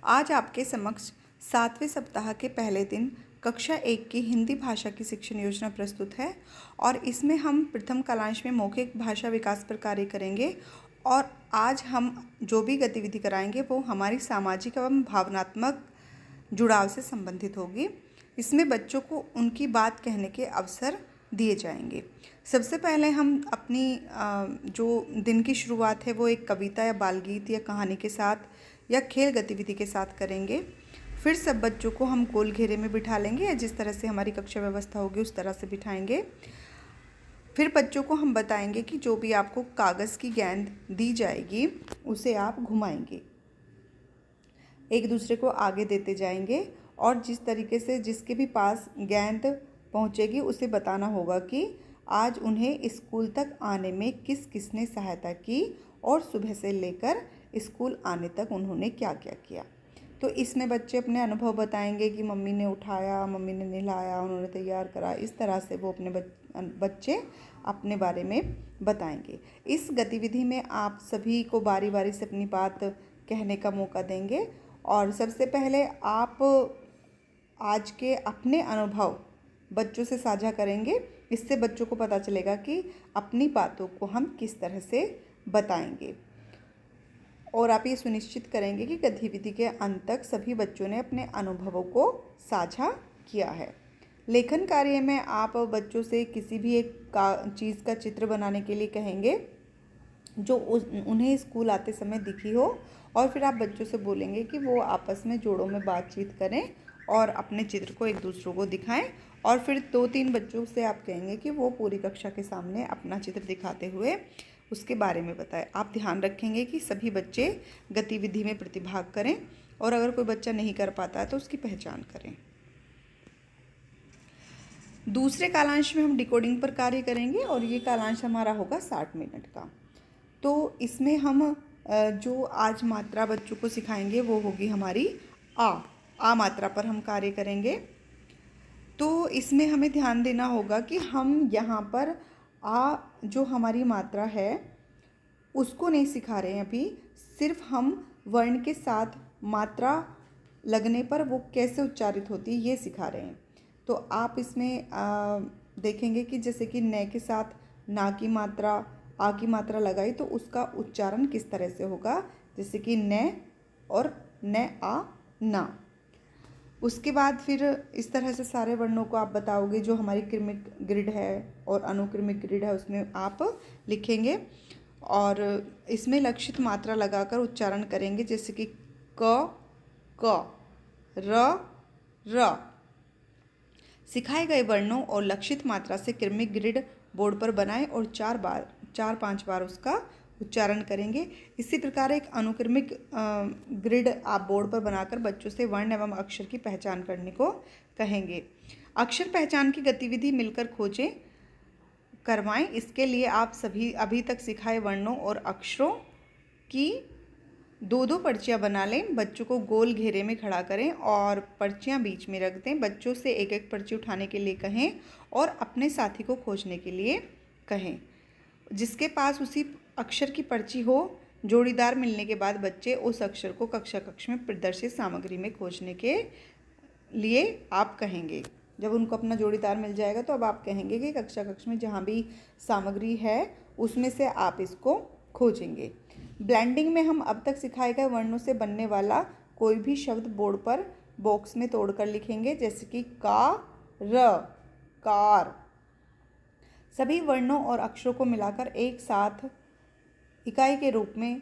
आज आपके समक्ष 7वें सप्ताह के पहले दिन कक्षा 1 की हिंदी भाषा की शिक्षण योजना प्रस्तुत है और इसमें हम प्रथम कालांश में मौखिक भाषा विकास पर कार्य करेंगे। और आज हम जो भी गतिविधि कराएंगे वो हमारी सामाजिक एवं भावनात्मक जुड़ाव से संबंधित होगी। इसमें बच्चों को उनकी बात कहने के अवसर दिए जाएंगे। सबसे पहले हम अपनी जो दिन की शुरुआत है वो एक कविता या बालगीत या कहानी के साथ या खेल गतिविधि के साथ करेंगे। फिर सब बच्चों को हम गोल घेरे में बिठा लेंगे या जिस तरह से हमारी कक्षा व्यवस्था होगी उस तरह से बिठाएंगे। फिर बच्चों को हम बताएंगे कि जो भी आपको कागज़ की गेंद दी जाएगी उसे आप घुमाएंगे, एक दूसरे को आगे देते जाएंगे और जिस तरीके से जिसके भी पास गेंद पहुंचेगी उसे बताना होगा कि आज उन्हें स्कूल तक आने में किस किसने सहायता की और सुबह से लेकर स्कूल आने तक उन्होंने क्या क्या किया। तो इसमें बच्चे अपने अनुभव बताएंगे कि मम्मी ने उठाया, मम्मी ने नहलाया, उन्होंने तैयार करा। इस तरह से वो अपने बच्चे अपने बारे में बताएंगे। इस गतिविधि में आप सभी को बारी बारी से अपनी बात कहने का मौका देंगे और सबसे पहले आप आज के अपने अनुभव बच्चों से साझा करेंगे। इससे बच्चों को पता चलेगा कि अपनी बातों को हम किस तरह से बताएंगे और आप ये सुनिश्चित करेंगे कि गतिविधि के अंत तक सभी बच्चों ने अपने अनुभवों को साझा किया है। लेखन कार्य में आप बच्चों से किसी भी एक चीज़ का चित्र बनाने के लिए कहेंगे जो उन्हें स्कूल आते समय दिखी हो और फिर आप बच्चों से बोलेंगे कि वो आपस में जोड़ों में बातचीत करें और अपने चित्र को एक दूसरों को दिखाएं और फिर 2-3 बच्चों से आप कहेंगे कि वो पूरी कक्षा के सामने अपना चित्र दिखाते हुए उसके बारे में बताएं। आप ध्यान रखेंगे कि सभी बच्चे गतिविधि में प्रतिभाग करें और अगर कोई बच्चा नहीं कर पाता है तो उसकी पहचान करें। दूसरे कालांश में हम डिकोडिंग पर कार्य करेंगे और ये कालांश हमारा होगा 60 मिनट का। तो इसमें हम जो आज मात्रा बच्चों को सिखाएंगे वो होगी हमारी आ मात्रा पर हम कार्य करेंगे। तो इसमें हमें ध्यान देना होगा कि हम यहाँ पर आ जो हमारी मात्रा है उसको नहीं सिखा रहे हैं, अभी सिर्फ हम वर्ण के साथ मात्रा लगने पर वो कैसे उच्चारित होती है ये सिखा रहे हैं। तो आप इसमें देखेंगे कि जैसे कि न के साथ ना की मात्रा, आ की मात्रा लगाई तो उसका उच्चारण किस तरह से होगा, जैसे कि न और न आ ना। उसके बाद फिर इस तरह से सारे वर्णों को आप बताओगे। जो हमारी क्रमिक ग्रिड है और अनुक्रमिक ग्रिड है उसमें आप लिखेंगे और इसमें लक्षित मात्रा लगाकर उच्चारण करेंगे, जैसे कि क, र। सिखाए गए वर्णों और लक्षित मात्रा से क्रमिक ग्रिड बोर्ड पर बनाएं और 4-5 बार उसका उच्चारण करेंगे। इसी प्रकार एक अनुक्रमिक ग्रिड आप बोर्ड पर बनाकर बच्चों से वर्ण एवं अक्षर की पहचान करने को कहेंगे। अक्षर पहचान की गतिविधि मिलकर खोजें करवाएं। इसके लिए आप सभी अभी तक सिखाए वर्णों और अक्षरों की 2-2 पर्चियाँ बना लें। बच्चों को गोल घेरे में खड़ा करें और पर्चियाँ बीच में रख दें। बच्चों से एक एक पर्ची उठाने के लिए कहें और अपने साथी को खोजने के लिए कहें। जिसके पास उसी अक्षर की पर्ची हो, जोड़ीदार मिलने के बाद बच्चे उस अक्षर को कक्षा कक्ष में प्रदर्शित सामग्री में खोजने के लिए आप कहेंगे। जब उनको अपना जोड़ीदार मिल जाएगा तो अब आप कहेंगे कि कक्षा कक्ष में जहाँ भी सामग्री है उसमें से आप इसको खोजेंगे। ब्लेंडिंग में हम अब तक सिखाए गए वर्णों से बनने वाला कोई भी शब्द बोर्ड पर बॉक्स में तोड़कर लिखेंगे, जैसे कि कार। सभी वर्णों और अक्षरों को मिलाकर एक साथ इकाई के रूप में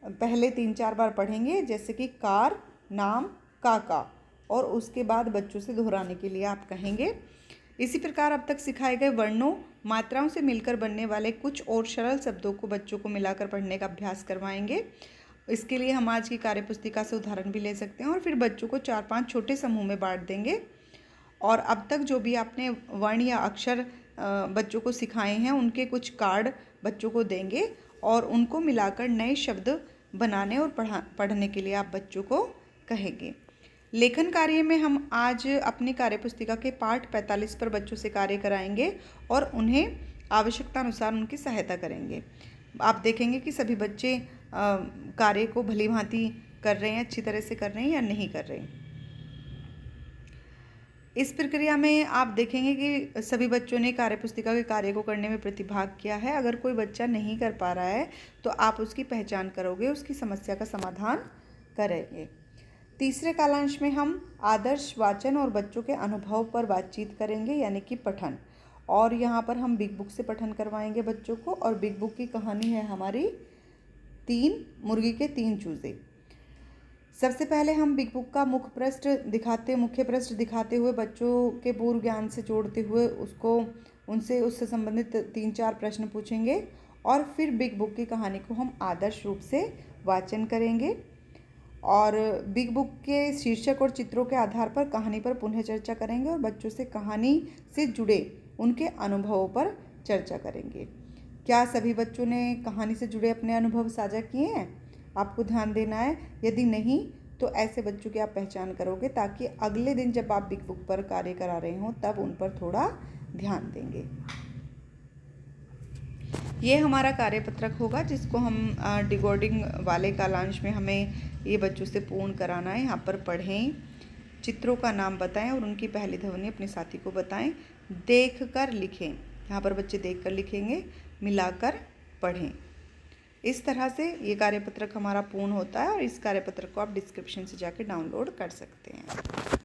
पहले 3-4 बार पढ़ेंगे, जैसे कि कार, नाम, काका, और उसके बाद बच्चों से दोहराने के लिए आप कहेंगे। इसी प्रकार अब तक सिखाए गए वर्णों मात्राओं से मिलकर बनने वाले कुछ और सरल शब्दों को बच्चों को मिलाकर पढ़ने का अभ्यास करवाएंगे। इसके लिए हम आज की कार्यपुस्तिका से उदाहरण भी ले सकते हैं और फिर बच्चों को 4-5 छोटे समूह में बांट देंगे और अब तक जो भी आपने वर्ण या अक्षर बच्चों को सिखाए हैं उनके कुछ कार्ड बच्चों को देंगे और उनको मिलाकर नए शब्द बनाने और पढ़ने के लिए आप बच्चों को कहेंगे। लेखन कार्य में हम आज अपनी कार्यपुस्तिका के पाठ 45 पर बच्चों से कार्य कराएंगे और उन्हें आवश्यकता अनुसार उनकी सहायता करेंगे। आप देखेंगे कि सभी बच्चे कार्य को भली भांति कर रहे हैं, अच्छी तरह से कर रहे हैं या नहीं कर रहे हैं। इस प्रक्रिया में आप देखेंगे कि सभी बच्चों ने कार्यपुस्तिका के कार्य को करने में प्रतिभाग किया है। अगर कोई बच्चा नहीं कर पा रहा है तो आप उसकी पहचान करोगे, उसकी समस्या का समाधान करेंगे। तीसरे कालांश में हम आदर्श वाचन और बच्चों के अनुभव पर बातचीत करेंगे, यानी कि पठन। और यहाँ पर हम बिग बुक से पठन करवाएंगे बच्चों को। और बिग बुक की कहानी है हमारी 3 मुर्गी के 3 चूजे। सबसे पहले हम बिग बुक का मुख्य पृष्ठ दिखाते हुए बच्चों के पूर्व ज्ञान से जोड़ते हुए उनसे उससे संबंधित 3-4 प्रश्न पूछेंगे। और फिर बिग बुक की कहानी को हम आदर्श रूप से वाचन करेंगे और बिग बुक के शीर्षक और चित्रों के आधार पर कहानी पर पुनः चर्चा करेंगे और बच्चों से कहानी से जुड़े उनके अनुभवों पर चर्चा करेंगे। क्या सभी बच्चों ने कहानी से जुड़े अपने अनुभव साझा किए हैं? आपको ध्यान देना है। यदि नहीं तो ऐसे बच्चों की आप पहचान करोगे, ताकि अगले दिन जब आप बिग बुक पर कार्य करा रहे हों तब उन पर थोड़ा ध्यान देंगे। ये हमारा कार्यपत्रक होगा जिसको हम डिकोडिंग वाले कालांश में हमें ये बच्चों से पूर्ण कराना है। यहाँ पर पढ़ें, चित्रों का नाम बताएं और उनकी पहली ध्वनि अपने साथी को बताएं, देखकर लिखें। यहाँ पर बच्चे देखकर लिखेंगे, मिलाकर पढ़ें। इस तरह से ये कार्यपत्रक हमारा पूर्ण होता है और इस कार्यपत्रक को आप डिस्क्रिप्शन से जाकर डाउनलोड कर सकते हैं।